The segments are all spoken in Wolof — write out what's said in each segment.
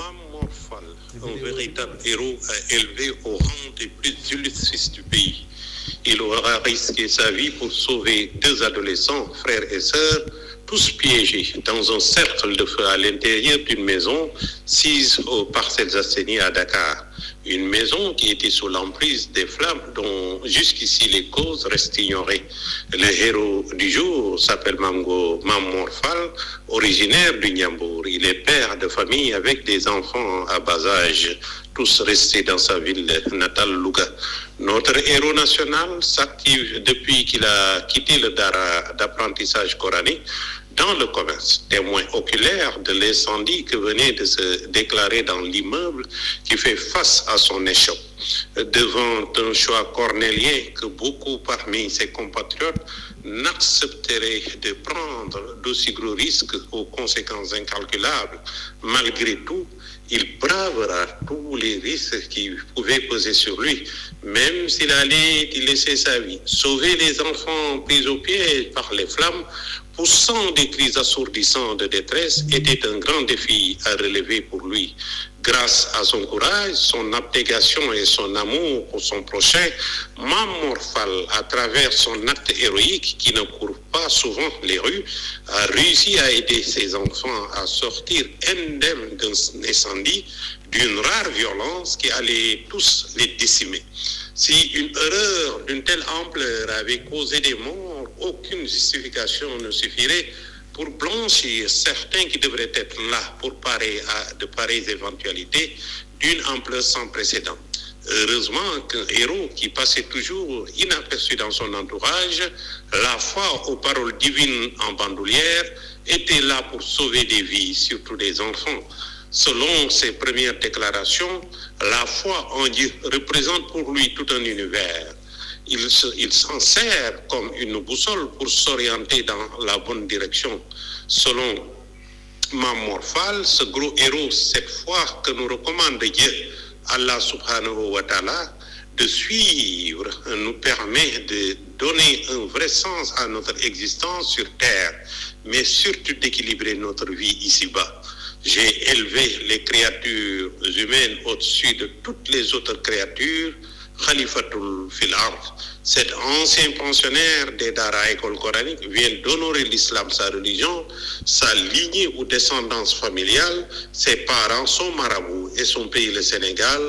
Mame Mor Fall, un véritable héros, a élevé au rang des plus illustres du pays. Il aura risqué sa vie pour sauver 2 adolescents, frères et sœurs, tous piégés dans un cercle de feu à l'intérieur d'une maison sise aux Parcelles Assainies à Dakar. Une maison qui était sous l'emprise des flammes dont jusqu'ici les causes restent ignorées. Le héros du jour s'appelle Mame Mor Fall, originaire du Ndiambour. Il est père de famille avec des enfants à bas âge, tous restés dans sa ville natale Louga. Notre héros national s'active depuis qu'il a quitté le Dara d'apprentissage coranique dans le commerce, témoin oculaire de l'incendie que venait de se déclarer dans l'immeuble qui fait face à son échoppe. Devant un choix cornélien que beaucoup parmi ses compatriotes n'accepteraient de prendre d'aussi gros risques aux conséquences incalculables, malgré tout, il bravera tous les risques qui pouvaient peser sur lui, même s'il allait y laisser sa vie. Sauver les enfants pris au piège par les flammes, poussant des cris assourdissants de détresse, était un grand défi à relever pour lui. Grâce à son courage, son abnégation et son amour pour son prochain, Mame Mor Fall, à travers son acte héroïque qui ne court pas souvent les rues, a réussi à aider ses enfants à sortir indemnes d'un incendie d'une rare violence qui allait tous les décimer. Si une erreur d'une telle ampleur avait causé des morts, aucune justification ne suffirait pour blanchir certains qui devraient être là pour parer à de pareilles éventualités d'une ampleur sans précédent. Heureusement qu'un héros qui passait toujours inaperçu dans son entourage, la foi aux paroles divines en bandoulière, était là pour sauver des vies, surtout des enfants. Selon ses premières déclarations, la foi en Dieu représente pour lui tout un univers. Il s'en sert comme une boussole pour s'orienter dans la bonne direction. Selon Mame Mor Fall, ce gros héros, cette fois que nous recommande Dieu, Allah subhanahu wa ta'ala, de suivre, nous permet de donner un vrai sens à notre existence sur terre, mais surtout d'équilibrer notre vie ici-bas. J'ai élevé les créatures humaines au-dessus de toutes les autres créatures, Khalifatul fil ard. Cet ancien pensionnaire des Dara école coranique vient d'honorer l'islam, sa religion, sa lignée ou descendance familiale, ses parents, son marabout et son pays, le Sénégal,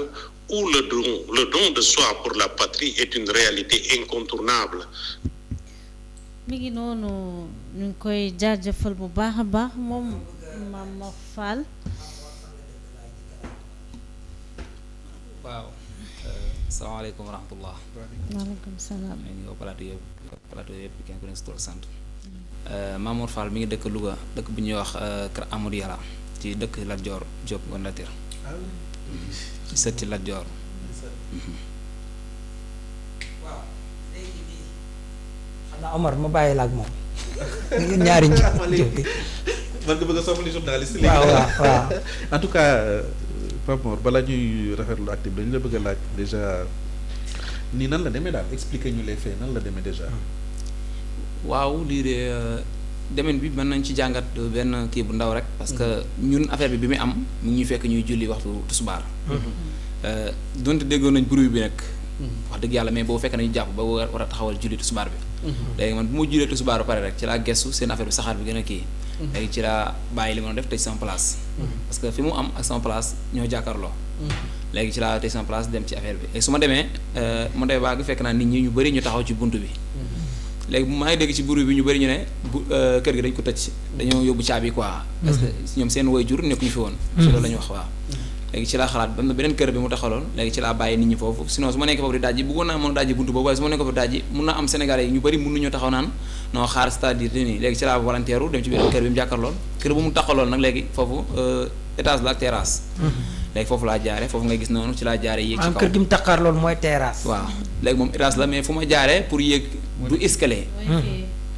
où le don de soi pour la patrie est une réalité incontournable. mi ngi noonu ñu ngi koy jaajëfal bu baax a baax moom Mame Mor Fall. waaw salaamaaleykum wa rahmatullah. waaleykum salaam. ñu ngi ko plateau yëpp kenn ku ne si tur sant. Mame Mor Fall mi ngi dëkk Louga dëkk bu ñuy wax Kër Amadou Yàlla ci dëkk Lat Dior Diop Ngondatir ci sët ci Lat Dior. waaw léegi nii xam naa Omar ma bàyyi la ak moom ngeen ñaari njëkk man nga bëgg a soppali journaliste. waaw en tout cas Pape Mor balaa ñuy rafetlu acte bi dañu la bëgg a laaj déjà nii nan la demee daal expliquer ñu les faits nan la demee déjà. waaw lii de demen bi mën nañ ci jàngat benn kii bu ndaw rek parce que ñun affaire bi muy am mu ngi ñuy fekk ñuy julli waxtu tisbaar. donte déggoon nañ bruit bi nag. wax dëgg yàlla mais boo fekk nañu jàpp ba war a taxawal julli tisbaar bi. léegi man bu ma jullee tisbaar ba pare rek ci laa gestu seen affaire bi saxaar bi gën a kii. léegi ci laa bàyyi li ma doon def tëj sama place. parce que fi mu am ak sama place ñoo jàkkaarloo. léegi ci laa tëj sama place dem ci affaire bi et su ma demee baa gi fekk naa nit ñi ñu bëri ñu taxaw ci bunt bi. léegi maa ngi dégg ci bruit bi ñu bëri ñu ne kër gi dañ ko tëj dañoo yóbbu caabi quoi. parce que ñoom seen waajur nekkuñu fi woon. ci loolu la ñu wax waaw. léegi ci laa xalaat ba am na beneen kër bi mu taxaloon léegi ci laa bàyyi nit ñi foofu sinon su ma nekkee foofu di dajji bëggoon naa mën a dajji buntu boobu waaye su ma nekkee foofu di dajji mun naa am Sénégalais yi ñu bëri mun nañoo taxaw naan non xaar c'est-à-dire nii léegi ci laa volontaire dem ci beneen kër bi mu jàkkaarloon kër bu mu taxaloon nag léegi foofu étage la ak terrasse. léegi foofu laa jaare foofu ngay gis noonu ci laa jaare yéeg ci kaw kër gi mu taxaarloon mooy terrasse. waaw léegi moom étage la mais fu ma jaaree pour yéeg du escalier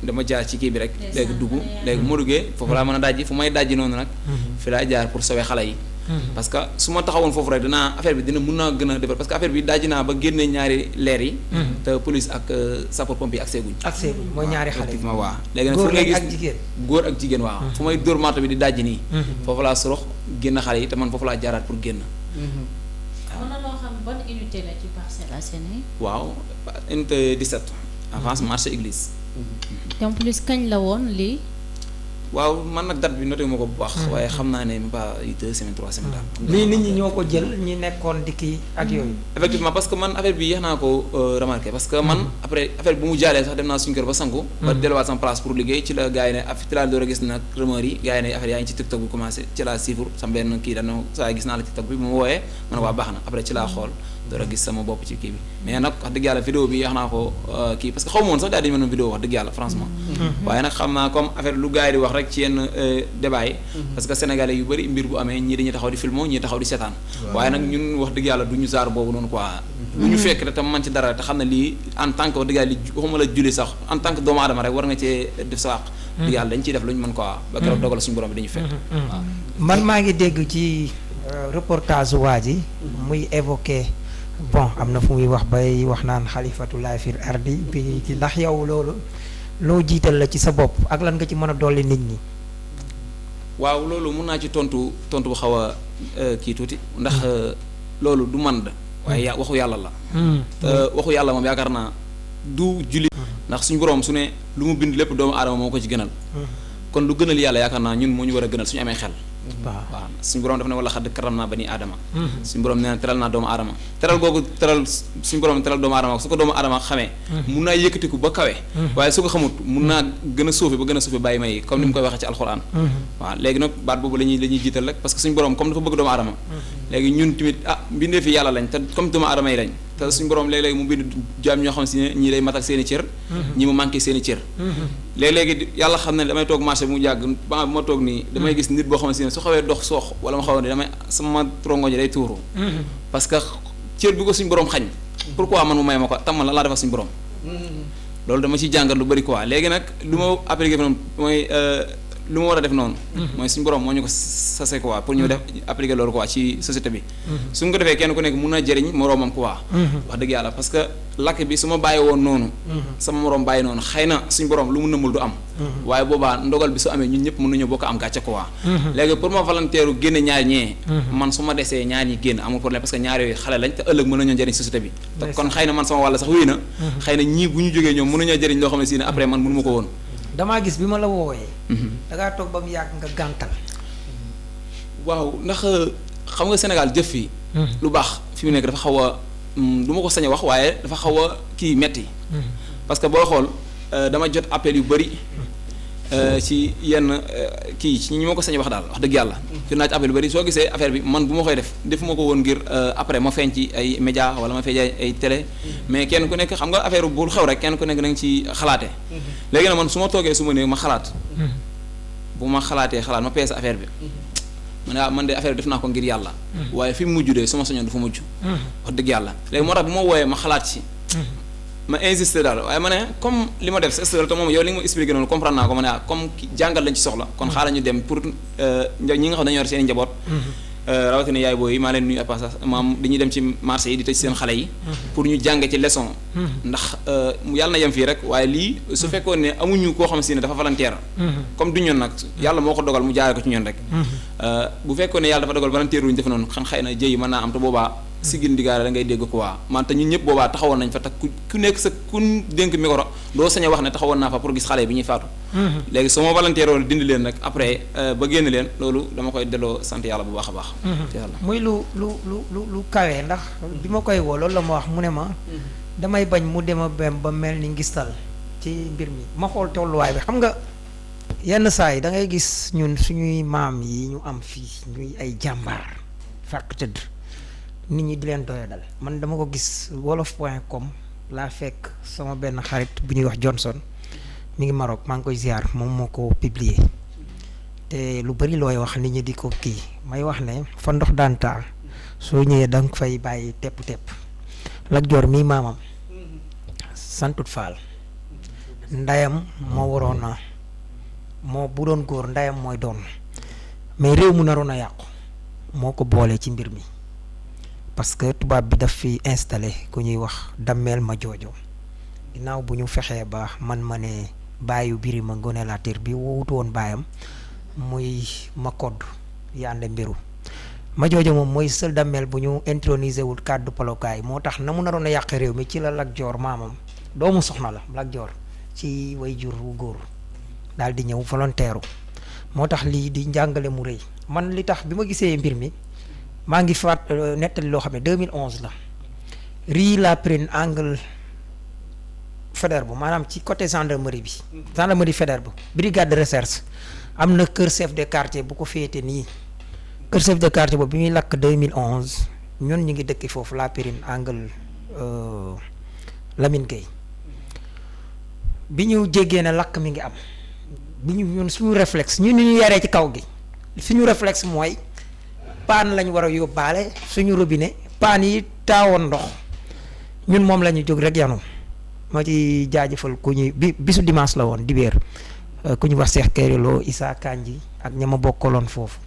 dama jaar ci kii bi rek léegi dugg léegi bu ma duggee foofu laa mën a dajji fu may dajji noonu nag fi laa jaar pour sauver xale yi parce que su ma taxawoon foofu rek dinaa affaire bi dina mun naa gën a defar parce que affaire bi daaji naa ba génne ñaari leer yi. te police ak sapeur pompier ak seeguñ. ak seeguñ mooy ñaari xale effectivement waaw. léegi nag fu góor ngay gis ak jigéen. góor ak jigéen waaw. fu may dóor marto bi di daaji nii. foofu laa sorox génn xale yi te man foofu laa jaaraat pour génn. mën na loo xam ban unité la ci Parcelles Assainies. waaw unité 17. avance marché église. te en plus kañ la woon lii. waaw man nag date bi noté ma ko bu baax. waaye xam naa ne même pas 2 semaines 3 semaines daal. lii nit ñi ñoo ko jël ñi nekkoon di kii ak yooyu. effectivement parce que man affaire bi yéex naa ko remarqué parce que man après affaire bi bu mu jaalee sax dem naa suñu kër ba sangu. ba delluwaat sama place pour liggéey ci la gars yi ne ci laa door a gis nag rumeur yi gars yi ne affaire yaa ngi ci TikTok bi commencé ci laa suivre sama benn kii dañoo saa gis naa la TikTok bi bu ma wooyee ma ne waa baax na après ci laa xool door a gis sama bopp ci kii bi mais nag wax dëgg yàlla vidéo bi yéex naa ko kii parce que xaw ma woon sax daal di mën a vidéo wax dëgg yàlla franchement waaye nag xam naa comme affaire lu gars yi di wax rek ci yenn débat yi parce que sénégalais yu bëri mbir bu amee ñii dañuy taxaw di filmo ñii taxaw di seetaan waaye nag ñun wax dëgg yàlla du ñu saar boobu noonu quoi lu ñu fekk rek tam man ci dara te xam ne lii en tant que wax dëgg yàlla li waxuma la julli sax en tant que doomu aadama rek war nga cee def sa àq dëgg yàlla dañ ciy def lu ñu mën quoi ba keroog dogal suñu borom bi dañu fekk waaw man maa ngi dégg ci reportage waa ji muy évoqué bon am na fu muy wax bay wax naan xalifatulaay fir ardi bi ci ndax yow loolu loo jiital la ci sa bopp ak lan nga ci mën a dolli nit ñi. waaw loolu mun naa ci tontu bu xaw a kii tuuti ndax loolu du man da waaye waxu yàlla la te waxu yàlla moom yaakaar naa du julli ndax suñu borom su ne lu mu bind lépp doomu aadama moo ko ci gënal kon lu gënal yàlla yaakaar naa ñun moo ñu war a gënal suñu amee xel waaw suñu borom dafa ne wala xadd karam naa bani aadama suñu borom nee na teral naa doomu aadama teral googu teral suñu borom teral doomu aadama su ko doomu aadama xamee mun naa yëkkatiku ba kawe waaye su ko xamut mun naa gën a suufe ba gën a suufe bàyyi may comme ni mu koy waxee ci alxuraan waaw léegi nag baat boobu la ñuy jiital rek parce que suñu borom comme dafa bëgg doomu aadama léegi ñun tamit mbindee fi yàlla lañ te comme doomu aadama yi lañ te suñu borom léeg-léegi mu bind jaam ñoo xam si ne ñii lay matal seen i cër ñi mu manqué seen i cër léeg-léegi yàlla xam ne damay toog marché bi mu jàgg ba ma toog nii damay gis nit boo xam si ne su xawee dox soox wala ma xaw ne damay sama rongoñi day tuuru parce que cër bi ko suñu borom xañ pourquoi man mu may ma ko tam man la laa defal suñu borom loolu dama ciy jàngat lu bëri quoi léegi nag lu ma appliqué noonu mooy lu ma war a def noonu mooy suñu borom moo ñu ko sase quoi pour ñu def appliquer loolu quoi ci société bi suñ ko defee kenn ku nekk mun na jëriñ moroomam quoi wax dëgg yàlla parce que lakk bi su ma bàyyi woon noonu sama moroom bàyyi noonu xëy na suñu borom lu mu nëmmul du am waaye boobaa ndogal bi su amee ñun ñëpp mën nañu bokk am gàcce quoi léegi pour ma volontaire génne ñaar ñee man su ma desee ñaar ñi génn amul problème parce que ñaar yooyu xale lañ te ëllëg mën nañoo jëriñ société bi te kon xëy na man sama wàll sax wéy na xëy na ñii bu ñu jógee ñoom mën nañoo jëriñ loo xam ne si ne après man mënu ma ko woon damaa gis bi ma la woowee. da ngaa toog ba mu yàgg nga gàntal. waaw ndax xam nga Sénégal jëf fi lu baax fi mu nekk dafa xaw a du ma ko sañ a wax waaye dafa xaw a kii metti parce que boo xool dama jot appel yu bëri ci yenn kii ci ñi ma ko sañ a wax daal wax dëgg yàlla. jot naa ci appel yu bëri soo gisee affaire bi man bu ma koy def ma ko woon ngir après ma feeñ ci ay média wala ma feeñ ay télé mais kenn ku nekk xam nga affaire bu xew rek kenn ku nekk da nga ci xalaate léegi nag man su ma toogee su ma néeg ma xalaat bu ma xalaatee xalaat ma peese affaire bi man de affaire bi def naa ko ngir yàlla waaye fi mu mujj de su ma sañoon du fa mujj wax dëgg yàlla léegi moo tax bu ma wooyee ma xalaat ci ma insisté daal waaye ma ne comme li ma def c'est te moom yow li nga ma expliqué noonu comprendre naa ko ma ne comme jàngal lañ ci soxla kon xaaral ñu dem pour ñi nga xam dañoo yor seen i njaboot rawatina yaay booy yi maa leen nuyu à passage maam dañuy dem ci marché yi di tëj seen xale yi pour ñu jànge ci leçon ndax yàlla na yem fii rek waaye lii su fekkoon ne amuñu koo xam si ne dafa volontaire comme du ñoon nag yàlla moo ko dogal mu jaare ko ci ñoon rek bu fekkoon ne yàlla dafa dogal volontaire wuñu def noonu xam xëy na jëyi mën naa am te boobaa sigil ndigaare da ngay dégg ko waa man te ñun ñëpp boobaa taxawoon nañ fa te ku nekk sa kun dénk micro doo sañ a wax ne taxawoon naa fa pour gis xale bi ñuy faatu léegi su ma volontaire woon dindi leen nag après ba génn leen loolu dama koy delloo sant yàlla bu baax a baax yàlla muy lu kawee ndax bi ma koy woo loolu la ma wax mu ne ma damay bañ mu dema bem ba mel ni ngistal ci mbir mi ma xool tolluwaay bi xam nga yenn saa yi da ngay gis ñun suñuy maam yi ñu am fii ñuy ay jàmbaar fàq tëdd nit ñi di leen doyadal man dama ko gis wolof.com laa fekk sama benn xarit bu ñuy wax Johnson mi ngi Maroc maa ngi koy ziar moom moo ko publier te lu bari looy wax nit ñi di ko kii may wax ne fa ndox daan taa soo ñëwee da nga fay bàyyi tepp-tepp Lat Joor mii maamam santut Faal ndayam moo waroon a moo bu doon góor ndayam mooy doon mais réew mu naroon a yàqu moo ko boole ci mbir mi parce que tubaab bi daf fi installé ku ñuy wax Damel Majoojo ginnaaw bu ñu fexee ba man ma ne bàyyu Birima Ngone Latyr bi wutu woon baayam muy Makodd Yande Mbiru Majoojo moom mooy seul Damel bu ñu intronisé wul kàddu palokaay moo tax na mu naroon a yàq réew mi ci la Lat Joor maamam doomu soxna la Lat Joor ci way jur wu góor daal di ñëw volontaire moo tax lii di njàngale mu rëy man li tax bi ma gisee mbir mi maa ngi faat nettali loo xam ne 2011 la Rue Laprine angle Faidherbe maanaam ci côté gendarmerie bi gendarmerie Faidherbe brigade de recherche am na kër chef de quartier bu ko féete nii kër chef de quartier boobu bi muy lakk 2011 ñun ñu ngi dëkki foofu Laprine angle Lamine Gueye bi ñu jéggee ne lakk mi ngi am bi ñu ñun suñu réflexe ñun ñu yaree ci kaw gi suñu réflexe mooy paan lañ war a yóbbaale suñu robinet paan yi taawoon ndox ñun moom la ñu jóg rek yanu ma ci jaajëfal ku ñuy bisu dimanche la woon dibéer ku ñu wax Cheikh Kéréloo Issa Kanji ak ña ma bokkaloon foofu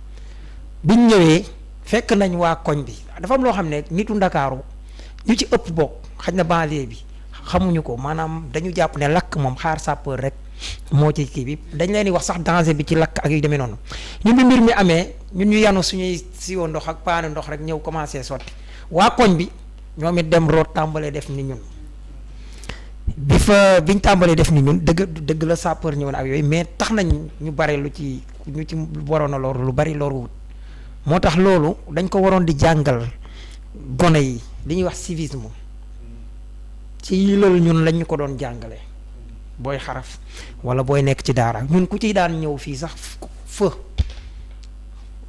biñ ñëwee fekk nañ waa koñ bi dafa am loo xam ne nitu Ndakaaru ñu ci ëpp bokk xaj na banlieue bi xamuñu ko maanaam dañu jàpp ne lakk moom xaar sapeur rek moo ci kii bi dañ leen di wax sax danger bi ci lakk ak yu demee noonu ñun bi mbir mi amee ñun ñu yanu suñuy siwo ndox ak paanu ndox rek ñëw commencé sotti waa koñ bi ñoom it dem root tàmbalee def ni ñun biñ tàmbalee def ni ñun dëgg la sapeur ñëw na ak yooyu mais tax nañ ñu bare ñu ci waroon a loru lu bari loru wut moo tax loolu dañ ko waroon di jàngal gone yi li ñuy wax civisme ci loolu ñun lañ ñu ko doon jàngale booy xaraf wala booy nekk ci daara ñun ku ci daan ñëw fii sax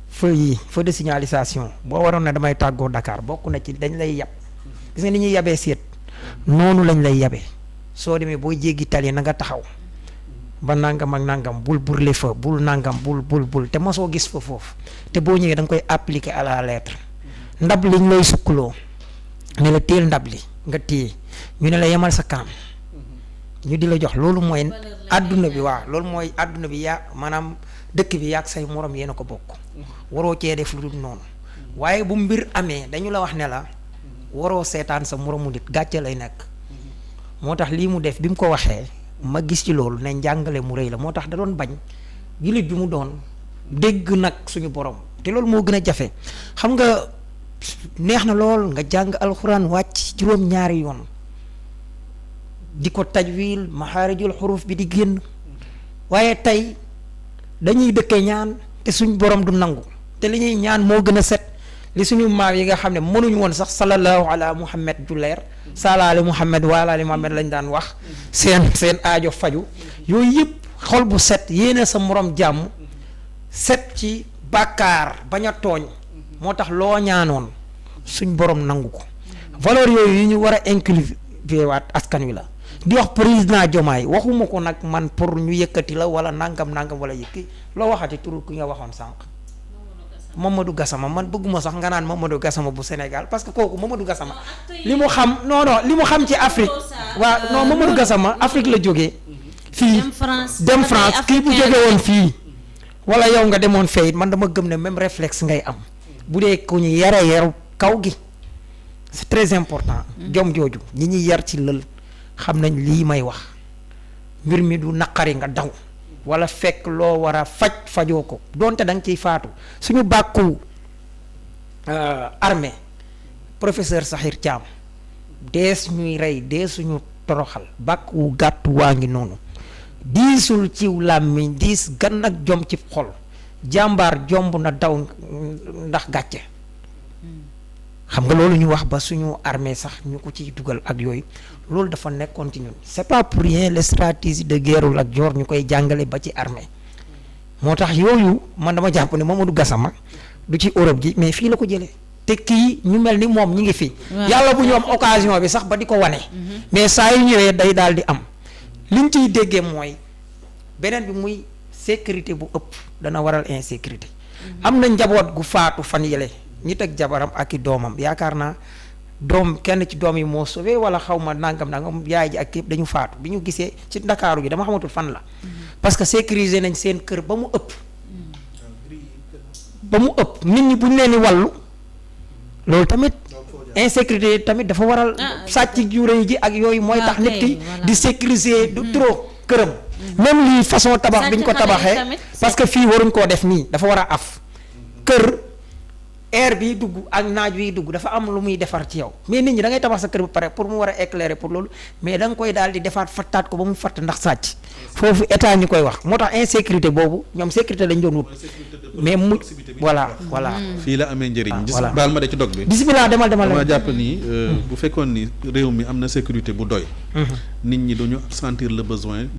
feu de signalisation boo waroon ne damay tàggoo Dakar bokk na ci dañ lay yab gis nga ni ñuy yabee seet noonu lañ lay yabee soo demee booy jéggi tali na nga taxaw ba nangam ak nangam bul burle fa bul nangam bul te mosoo gis fa foofu te boo ñëwee da nga koy appliquer à la lettre ndab liñ lay sukkuloo ne la téel ndab li nga téye ñu ne la yemal sa kanam ñu di la jox loolu mooy àdduna bi waaw loolu mooy àdduna bi yaa maanaam dëkk bi yaag say morom yéen a ko bokk waroo cee def lu dul noonu waaye bu mbir amee dañu la wax ne la waroo seetaan sa moromu nit gàcce lay nekk moo tax lii mu def bi mu ko waxee ma gis ci loolu ne njàngale mu rëy la moo tax da doon bañ jullit bi mu doon dégg nag suñu borom te loolu moo gën a jafe xam nga neex na lool nga jàng alxuraan wàcc juróom-ñaari yoon di ko tajwil maxaarijul xuruf bi di génn waaye tey dañuy dëkkee ñaan te suñ borom du nangu te li ñuy ñaan moo gën a set li suñu maam yi nga xam ne mënuñu woon sax sallallahu ala muhammad ju leer salaali muhammad waalaali muhammad lañ daan wax seen aajo faju yooyu yëpp xol bu set yéene sa morom jàmm set ci bàkkaar bañ a tooñ moo tax loo ñaanoon suñ borom nangu ko valeur yooyu yi ñu war a inculquer waat askan wi la di wax président Diomaye waxuma ko nag man pour ñu yëkkati la wala nangam wala yëkki loo waxati turu ki nga waxoon sànq Mamadou Gassama man bëgguma sax nga naan Mamadou Gassama bu Sénégal parce que kooku Mamadou Gassama li mu xam li mu xam ci Afrique waaw non Mamadou Gassama Afrique la jógee fii dem France kii bu jóge woon fii wala yow nga demoon fee man dama gëm ne même réflexe ngay am bu dee ku ñu yare yaru kaw gi c'est très important jom jooju ñi ñuy yar ci lël xam nañ lii may wax mbir mi du naqari nga daw wala fekk loo war a fajoo ko donte da nga ciy faatu suñu bàkku armée professeur Sakhir Thiam dees ñuy rey dee suñu toroxal bàkk wu gàtt waa ngi noonu diisul ciw làmmiñ diis gan ak jom ci xol jàmbaar jomb na daw ndax gàcce xam nga loolu ñu wax ba suñu armée sax ñu ko ciy dugal ak yooyu loolu dafa nekkoon ci ñun c'est pas pour rien les stratégies de guerre ak Joor ñu koy jàngale ba ci armée moo tax yooyu man dama jàpp ne Mamadou Gassama du ci Europe gi mais fii la ko jëlee te kii ñu mel ni moom ñi ngi fi yàlla bu ñu am occasion bi sax ba di ko wane mais saa yu ñëwee day daal di am liñ ciy déggee mooy beneen bi muy sécurité bu ëpp dana waral insécurité am na njaboot gu faatu fan yële ñi teg jabaram ak i doomam yaakaar naa doom kenn ci doom yi moo sauvé wala xaw ma nangam yaay ji ak yëpp dañu faatu bi ñu gisee ci Ndakaaru gi dama xamatul fan la parce que sécuriser nañ seen kër ba mu ëpp ba mu ëpp nit ñi bu ñu leen di wàllu loolu tamit insécurité tamit dafa waral sàcc ju rëy ji ak yooyu mooy tax nit ki di sécuriser du trop këram même lii façon tabax bi ñu ko tabaxee parce que fii waruñ koo def nii dafa war a af kër air bi dugg ak naaj wi dugg dafa am lu muy defar ci yow mais nit ñi da ngay tabax sa kër ba pare pour mu war a éclairer pour loolu mais da nga koy daal di defaat fattaat ko ba mu fatt ndax sàcc foofu état ñu koy wax moo tax insécurité boobu ñoom sécurité lañ doon wut mais mu voilà. fii la amee njëriñ. voilà baal ma de ci dog bi. bisimilah demal dama jàpp ni bu fekkoon ni réew mi am na sécurité bu doy. nit ñi duñu sentir le besoin.